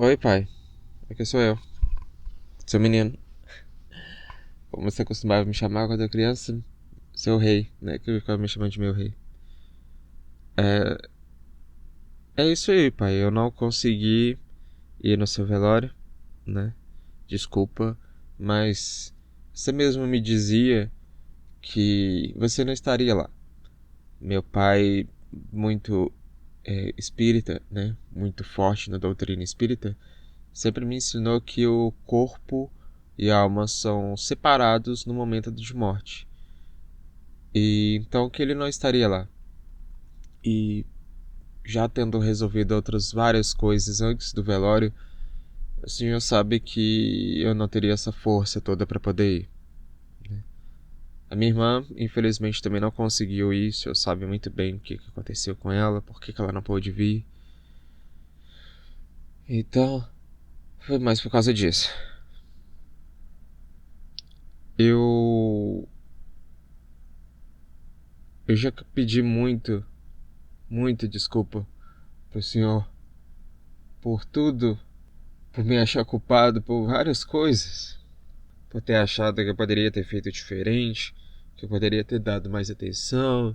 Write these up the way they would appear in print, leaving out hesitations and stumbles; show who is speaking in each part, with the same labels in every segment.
Speaker 1: Oi, pai. Aqui sou eu. Seu menino. Como você costumava me chamar quando eu era criança, seu rei, né? Que eu ficava me chamando de meu rei. É, é isso aí, pai. Eu não consegui ir no seu velório, né? Desculpa, mas você mesmo me dizia que você não estaria lá. Meu pai, muito espírita, né? Muito forte na doutrina espírita, sempre me ensinou que o corpo e a alma são separados no momento de morte. E então que ele não estaria lá. E já tendo resolvido outras várias coisas antes do velório, o senhor sabe que eu não teria essa força toda para poder ir. A minha irmã, infelizmente, também não conseguiu ir. O senhor sabe muito bem o que aconteceu com ela, por que ela não pôde vir. Então, foi mais por causa disso. Eu. Eu já pedi muita desculpa pro senhor por tudo, por me achar culpado por várias coisas. Por ter achado que eu poderia ter feito diferente, que eu poderia ter dado mais atenção,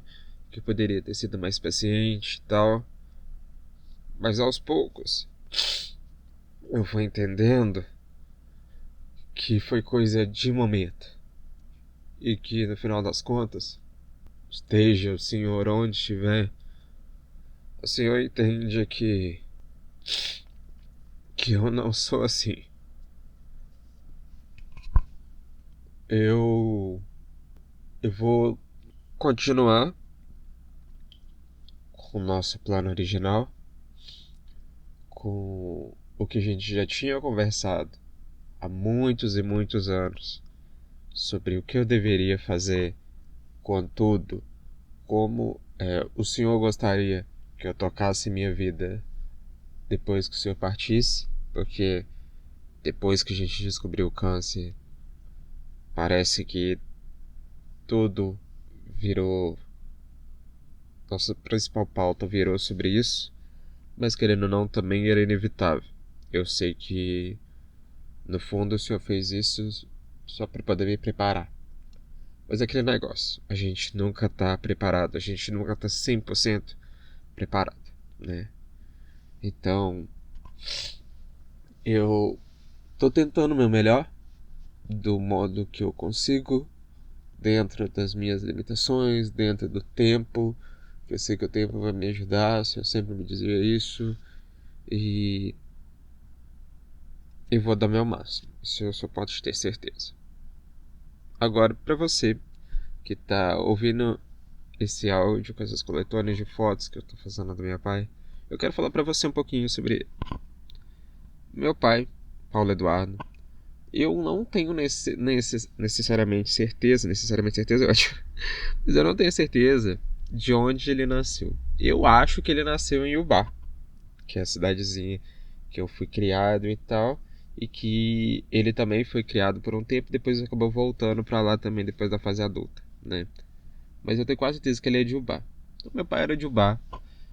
Speaker 1: que eu poderia ter sido mais paciente e tal. Mas aos poucos eu fui entendendo que foi coisa de momento e que no final das contas, esteja o senhor onde estiver, o senhor entende que eu não sou assim. Eu eu vou continuar com o nosso plano original, com o que a gente já tinha conversado há muitos e muitos anos sobre o que eu deveria fazer com tudo, como o senhor gostaria que eu tocasse minha vida depois que o senhor partisse, porque depois que a gente descobriu o câncer, parece que tudo virou. Nossa principal pauta virou sobre isso, mas querendo ou não, também era inevitável. Eu sei que, no fundo, o senhor fez isso só para poder me preparar. Mas é aquele negócio, a gente nunca tá preparado, a gente nunca tá 100% preparado, né? Então, eu tô tentando o meu melhor, do modo que eu consigo, dentro das minhas limitações, dentro do tempo, que eu sei que o tempo vai me ajudar, se eu sempre me dizia isso, e eu vou dar meu máximo, isso eu só posso ter certeza. Agora, para você que tá ouvindo esse áudio com essas coletâneas de fotos que eu tô fazendo do meu pai, eu quero falar para você um pouquinho sobre meu pai, Paulo Eduardo. Eu não tenho necessariamente certeza, eu acho, mas eu não tenho certeza de onde ele nasceu. Eu acho que ele nasceu em Ubá, que é a cidadezinha que eu fui criado e tal, e que ele também foi criado por um tempo, depois acabou voltando para lá também depois da fase adulta, né? Mas eu tenho quase certeza que ele é de Ubá. Então, meu pai era de Ubá,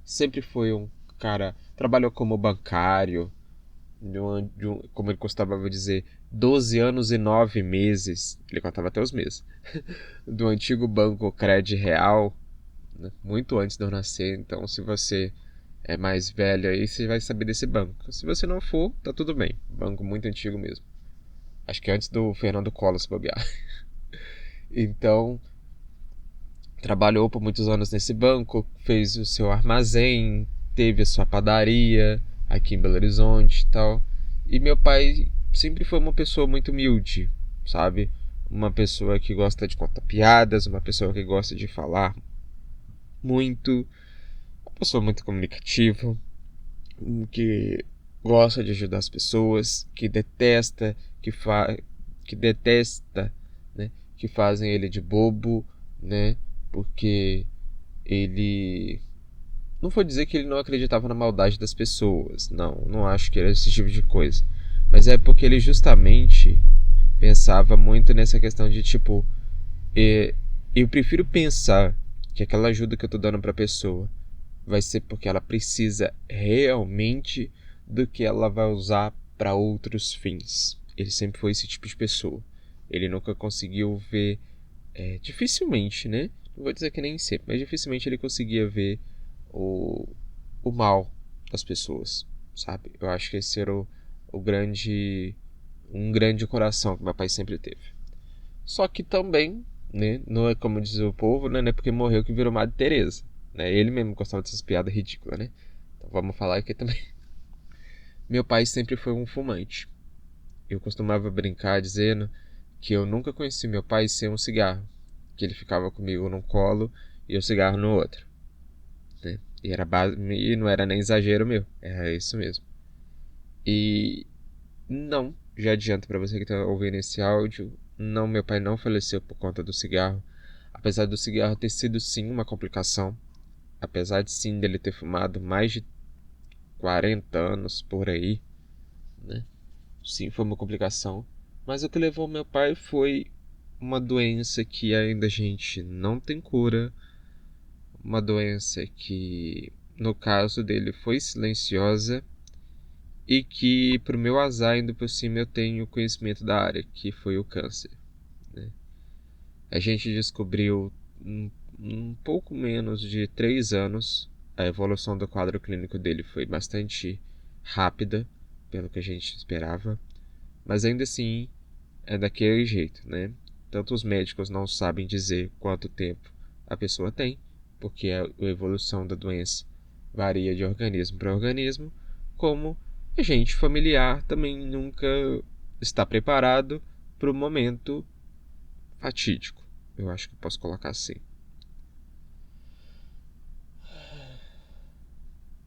Speaker 1: sempre foi um cara, trabalhou como bancário, como ele costumava dizer, 12 anos e 9 meses, ele contava até os meses, do antigo banco Cred Real, né, muito antes de eu nascer. Então, se você é mais velho aí, você vai saber desse banco. Se você não for, tá tudo bem. Banco muito antigo mesmo. Acho que antes do Fernando Collor se bobear. Então, trabalhou por muitos anos nesse banco, fez o seu armazém, teve a sua padaria aqui em Belo Horizonte e tal. E meu pai sempre foi uma pessoa muito humilde, sabe? Uma pessoa que gosta de contar piadas, uma pessoa que gosta de falar muito, uma pessoa muito comunicativa, que gosta de ajudar as pessoas, que detesta que detesta, né, que fazem ele de bobo, né? Porque ele não vou dizer que ele não acreditava na maldade das pessoas, não acho que era esse tipo de coisa, mas é porque ele justamente pensava muito nessa questão de tipo, eu prefiro pensar que aquela ajuda que eu tô dando pra pessoa vai ser porque ela precisa realmente do que ela vai usar para outros fins. Ele sempre foi esse tipo de pessoa. Ele nunca conseguiu ver, dificilmente, né? Não vou dizer que nem sempre, mas dificilmente ele conseguia ver o, o mal das pessoas, sabe? Eu acho que esse era o grande, um grande coração que meu pai sempre teve. Só que também, né? Não é como diz o povo, né? Não é porque morreu que virou Madre Teresa, né? Ele mesmo gostava dessas piadas ridículas, né? Então vamos falar aqui também. Meu pai sempre foi um fumante. Eu costumava brincar dizendo que eu nunca conheci meu pai sem um cigarro, que ele ficava comigo num colo e o cigarro no outro, né? E não era nem exagero meu, era isso mesmo. E não, já adianto para você que está ouvindo esse áudio, não, meu pai não faleceu por conta do cigarro, apesar do cigarro ter sido sim uma complicação, apesar de sim dele ter fumado mais de 40 anos por aí, né? Sim, foi uma complicação. Mas o que levou meu pai foi uma doença que ainda a gente não tem cura. Uma doença que, no caso dele, foi silenciosa. E que, pro meu azar, ainda por cima, eu tenho conhecimento da área, que foi o câncer, né? A gente descobriu um pouco menos de 3 anos. A evolução do quadro clínico dele foi bastante rápida, pelo que a gente esperava. Mas ainda assim, é daquele jeito, né? Tanto os médicos não sabem dizer quanto tempo a pessoa tem, porque a evolução da doença varia de organismo para organismo, como a gente familiar também nunca está preparado para o momento fatídico. Eu acho que posso colocar assim.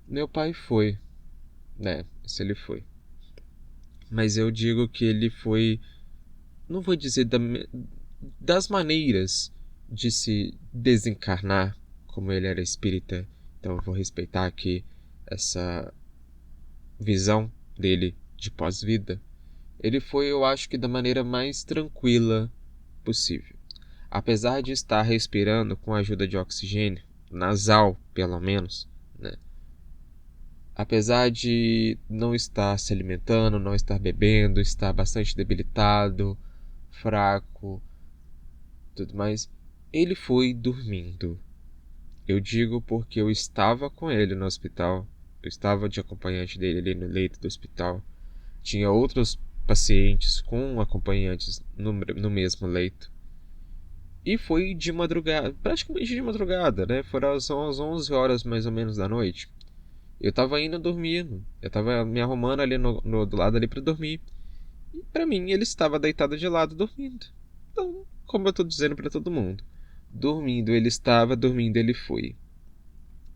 Speaker 1: Meu pai foi, né? Se ele foi. Mas eu digo que ele foi, não vou dizer das maneiras de se desencarnar, como ele era espírita, então eu vou respeitar aqui essa visão dele de pós-vida. Ele foi, eu acho que da maneira mais tranquila possível. Apesar de estar respirando com a ajuda de oxigênio, nasal pelo menos, né? Apesar de não estar se alimentando, não estar bebendo, estar bastante debilitado, fraco, tudo mais, ele foi dormindo. Eu digo porque eu estava com ele no hospital, eu estava de acompanhante dele ali no leito do hospital. Tinha outros pacientes com acompanhantes no mesmo leito. E foi de madrugada, praticamente de madrugada, né? Foram às 11 horas mais ou menos da noite. Eu tava indo dormindo, eu tava me arrumando ali do lado ali para dormir. E para mim ele estava deitado de lado dormindo. Então, como eu tô dizendo para todo mundo, dormindo ele estava, dormindo ele foi.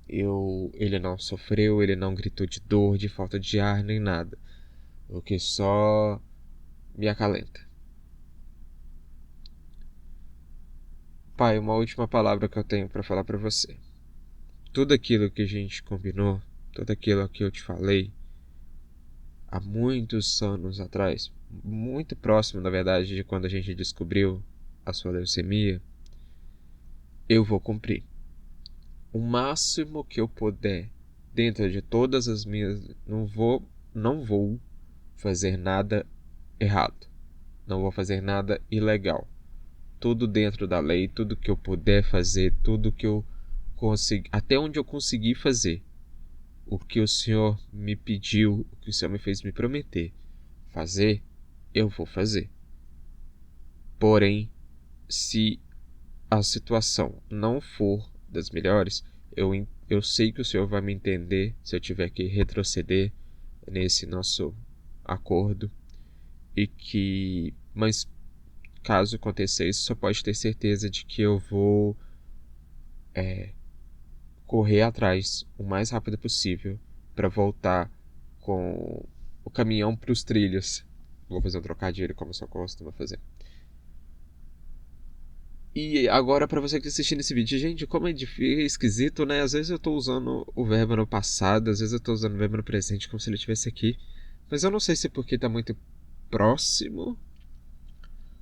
Speaker 1: Ele não sofreu, ele não gritou de dor, de falta de ar, nem nada. O que só me acalenta. Pai, uma última palavra que eu tenho para falar para você. Tudo aquilo que a gente combinou, tudo aquilo que eu te falei, há muitos anos atrás, muito próximo, na verdade, de quando a gente descobriu a sua leucemia, eu vou cumprir. O máximo que eu puder, dentro de todas as minhas. Não vou fazer nada errado. Não vou fazer nada ilegal. Tudo dentro da lei, tudo que eu puder fazer, tudo que eu conseguir, até onde eu conseguir fazer. O que o Senhor me pediu, o que o Senhor me fez me prometer fazer, eu vou fazer. Porém, se a situação não for das melhores, eu sei que o Senhor vai me entender se eu tiver que retroceder nesse nosso acordo mas caso aconteça isso, só pode ter certeza de que eu vou correr atrás o mais rápido possível para voltar com o caminhão para os trilhos. Vou fazer um trocadilho como eu só costumo fazer. E agora para você que está assistindo esse vídeo, gente, como é difícil, esquisito, né? Às vezes eu tô usando o verbo no passado, às vezes eu tô usando o verbo no presente como se ele estivesse aqui. Mas eu não sei se é porque tá muito próximo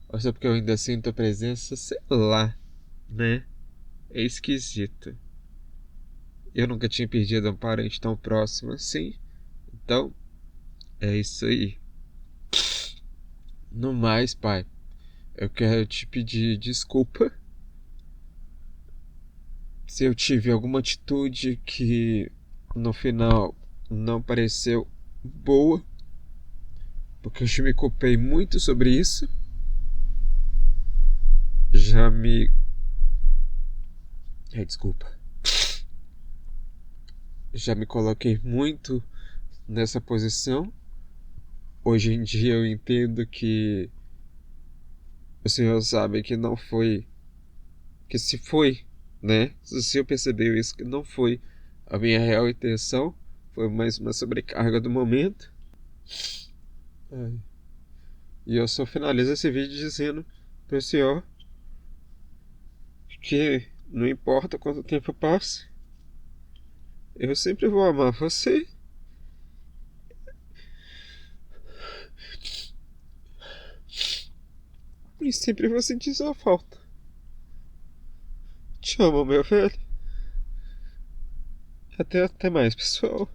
Speaker 1: ou se é porque eu ainda sinto a presença, sei lá, né? É esquisito. Eu nunca tinha perdido um parente tão próximo assim. Então, É isso aí. No mais, pai, eu quero te pedir desculpa se eu tive alguma atitude que no final não pareceu boa, porque eu já me culpei muito sobre isso. Já me. Desculpa. Já me coloquei muito nessa posição. Hoje em dia eu entendo que o senhor sabe que não foi. Que se foi, né? Se o senhor percebeu isso, que não foi a minha real intenção. Foi mais uma sobrecarga do momento. Ai. E eu só finalizo esse vídeo dizendo pro senhor que não importa quanto tempo passe, eu sempre vou amar você. E sempre vou sentir sua falta. Te amo, meu velho. Até mais, pessoal.